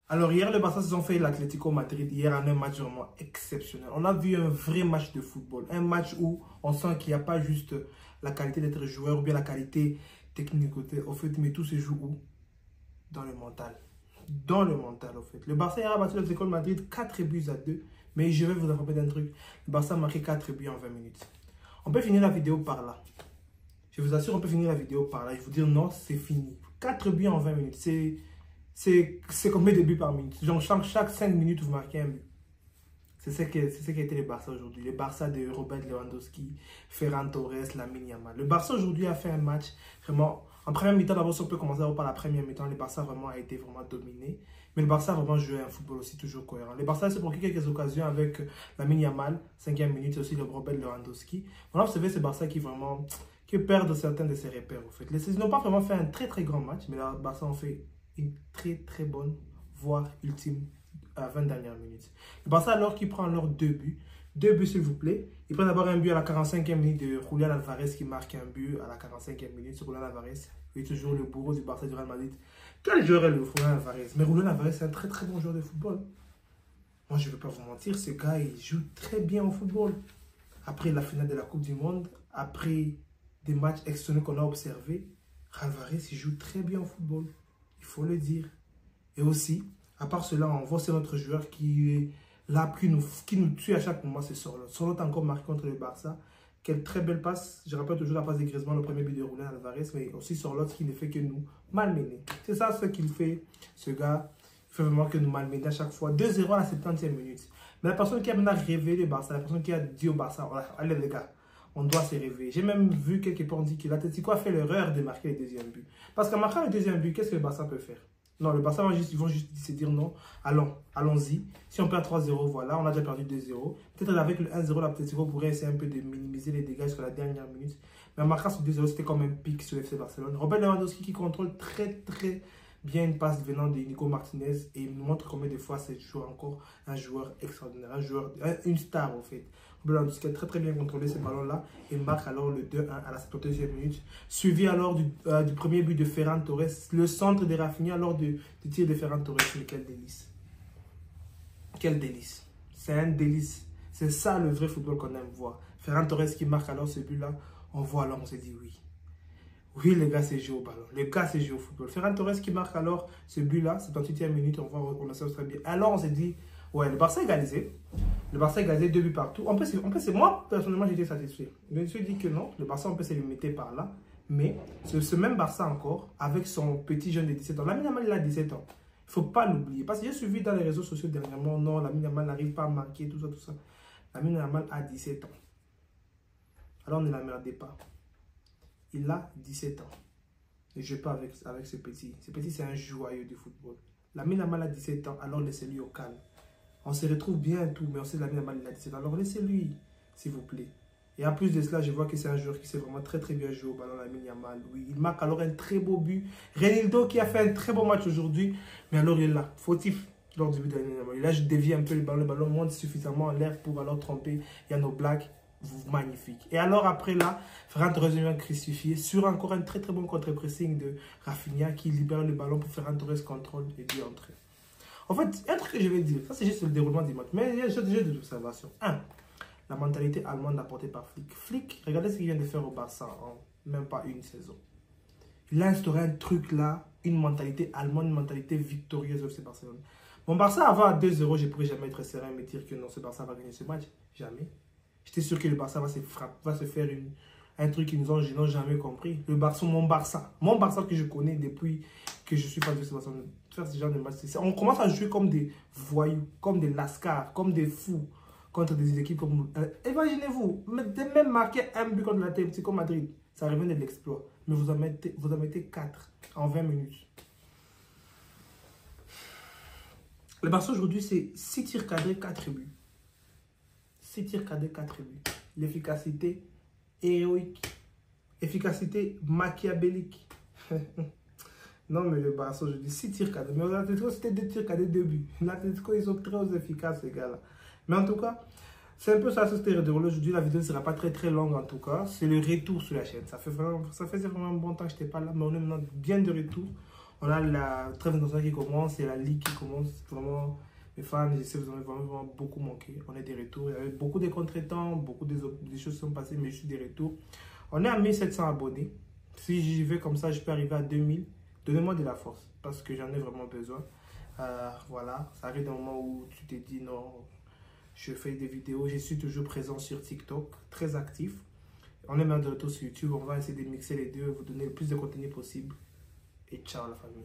Alors hier, le Barça se sont fait l'Atlético Madrid hier en un match vraiment exceptionnel. On a vu un vrai match de football. Un match où on sent qu'il n'y a pas juste la qualité d'être joueur ou bien la qualité technique au fait, mais tout se joue où? Dans le mental. Dans le mental, au fait. Le Barça hier a battu l'Atlético Madrid 4 buts à 2. Mais je vais vous informer d'un truc. Le Barça a marqué 4 buts en 20 minutes. On peut finir la vidéo par là. Je vous assure, on peut finir la vidéo par là. Je vous dire non, c'est fini. 4 buts en 20 minutes. C'est combien de buts par minute? Genre, chaque 5 minutes, vous marquez un but. C'est ce qui a été le Barça aujourd'hui. Le Barça de Robert Lewandowski, Ferran Torres, Lamine Yamal. Le Barça aujourd'hui a fait un match vraiment... En première mi-temps, d'abord, si on peut commencer par la première mi-temps, le Barça vraiment a été vraiment dominé. Mais le Barça a vraiment joué un football aussi toujours cohérent. Le Barça s'est procuré quelques occasions avec Lamine Yamal, 5e minute, et aussi le Robert Lewandowski. On a observé ce Barça qui perd certains de ses repères. En fait. Ils n'ont pas vraiment fait un très grand match, mais le Barça a fait une très bonne, voire ultime, à 20 dernières minutes. Le Barça alors qui prend alors 2 buts. 2 buts s'il vous plaît. Il prend d'abord un but à la 45e minute de Julián Alvarez qui marque un but à la 45e minute sur Julián Alvarez. Il est toujours le bourreau du Barça du Real Madrid. Quel joueur est le Julián Alvarez? Mais Julián Alvarez c'est un très bon joueur de football. Moi je ne vais pas vous mentir, ce gars il joue très bien au football. Après la finale de la Coupe du Monde, après des matchs exceptionnels qu'on a observés, Alvarez il joue très bien au football. Il faut le dire. Et aussi, à part cela, on voit c'est notre joueur qui est là, qui nous tue à chaque moment, c'est Sorloth. Sorloth a encore marqué contre le Barça. Quelle très belle passe. Je rappelle toujours la passe de Griezmann, le premier but de Julián Alvarez, mais aussi Sorloth qui ne fait que nous malmener. C'est ça ce qu'il fait, ce gars. Il fait vraiment que nous malmener à chaque fois. 2-0 à la 70e minute. Mais la personne qui a maintenant réveillé le Barça, la personne qui a dit au Barça, allez les gars, on doit se réveiller. J'ai même vu quelque part, on dit que l'Atlético a fait l'erreur de marquer le deuxième but. Parce qu'en marquant le deuxième but, qu'est-ce que le Barça peut faire? Non, le Barça, ils vont juste se dire non. Allons-y. Si on perd 3-0, voilà, on a déjà perdu 2-0. Peut-être avec le 1-0, l'Atlético pourrait essayer un peu de minimiser les dégâts jusqu'à la dernière minute. Mais en marquant ce 2-0, c'était comme un pic sur FC Barcelone. Robert Lewandowski qui contrôle très bien une passe venant de Nico Martinez et il nous montre combien de fois c'est toujours encore un joueur extraordinaire, une star en fait. Robert Lewandowski a très bien contrôlé ce ballon-là et marque alors le 2-1 à la 72e minute. Suivi alors du premier but de Ferran Torres, le centre de Rafinha alors du tir de Ferran Torres. Mais quel délice! Quel délice! C'est un délice. C'est ça le vrai football qu'on aime voir. Ferran Torres qui marque alors ce but-là, on voit alors, on se dit oui. Oui, les gars, c'est joué au ballon. Les gars, c'est joué au football. Ferran Torres qui marque alors ce but-là, 78e minute, on le sait très bien. Alors, on s'est dit, ouais, le Barça a égalisé. Le Barça a égalisé 2 buts partout. Moi, personnellement, j'étais satisfait. Je me suis dit que non, le Barça, on peut se limiter par là. Mais ce même Barça encore, avec son petit jeune de 17 ans. Lamine Yamal, il a 17 ans. Il ne faut pas l'oublier. Parce que j'ai suivi dans les réseaux sociaux dernièrement, non, Lamine Yamal n'arrive pas à marquer, tout ça. Lamine Yamal a 17 ans. Alors, ne l'emmerdez pas. Il a 17 ans. Ne joue pas avec ce petit. Ce petit, c'est un joyeux du football. Lamine Yamal a 17 ans, alors laissez-lui au calme. On se retrouve bien et tout, mais on sait que Lamine Yamal a 17 ans. Alors laissez-lui, s'il vous plaît. Et en plus de cela, je vois que c'est un joueur qui sait vraiment très bien jouer au ballon, Lamine Yamal. Oui, il marque alors un très beau but. Renildo qui a fait un très bon match aujourd'hui, mais alors il est là, fautif lors du but de Lamine Yamal. Là, je dévie un peu le ballon monte suffisamment en l'air pour alors tromper Yann Oblak. Magnifique. Et alors après là, Ferran Torres vient crucifié sur encore un très bon contre-pressing de Rafinha qui libère le ballon pour Ferran Torres contrôle et puis entrer. En fait, un truc que je vais dire, ça c'est juste le déroulement du match, mais il y a juste des observations. 1. La mentalité allemande apportée par Flick. Flick, regardez ce qu'il vient de faire au Barça en même pas une saison. Il a instauré un truc là, une mentalité allemande, une mentalité victorieuse au FC Barcelone. Mon Barça avant à 2-0, je ne pourrais jamais être serein et me dire que non, ce Barça va gagner ce match. Jamais. J'étais sûr que le Barça va se faire un truc qu'ils n'ont jamais compris. Le Barça, mon Barça que je connais depuis que je suis fan de ce Barça, faire ce genre de match. On commence à jouer comme des voyous, comme des lascars, comme des fous contre des équipes comme... imaginez-vous, même marquer un but contre l'Atlético Madrid, ça revient de l'exploit. Mais vous en mettez 4 en 20 minutes. Le Barça aujourd'hui, c'est 6 tirs cadrés, 4 buts. 6 tirs cadrés, 4 buts. L'efficacité héroïque. Efficacité machiavélique. Non, mais le Barça, je dis 6 tirs cadrés. Mais l'Atlético, c'était 2 tirs cadrés, 2 buts. L'Atlético, ils sont très efficaces, ces gars-là. Mais en tout cas, c'est un peu ça, ce s'était déroulé aujourd'hui. La vidéo ne sera pas très longue, en tout cas. C'est le retour sur la chaîne. Ça faisait vraiment un bon temps que je n'étais pas là. Mais on est maintenant bien de retour. On a la trêve internationale qui commence et la ligue qui commence. Vraiment, mes fans, je sais que vous en avez vraiment beaucoup manqué. On est des retours. Il y avait beaucoup de contretemps, beaucoup des choses sont passées, mais je suis des retours. On est à 1700 abonnés. Si j'y vais comme ça, je peux arriver à 2000. Donnez-moi de la force parce que j'en ai vraiment besoin. Voilà, ça arrive d'un moment où tu te dis non, je fais des vidéos. Je suis toujours présent sur TikTok, très actif. On est maintenant de retour sur YouTube. On va essayer de mixer les deux, vous donner le plus de contenu possible. Et ciao la famille.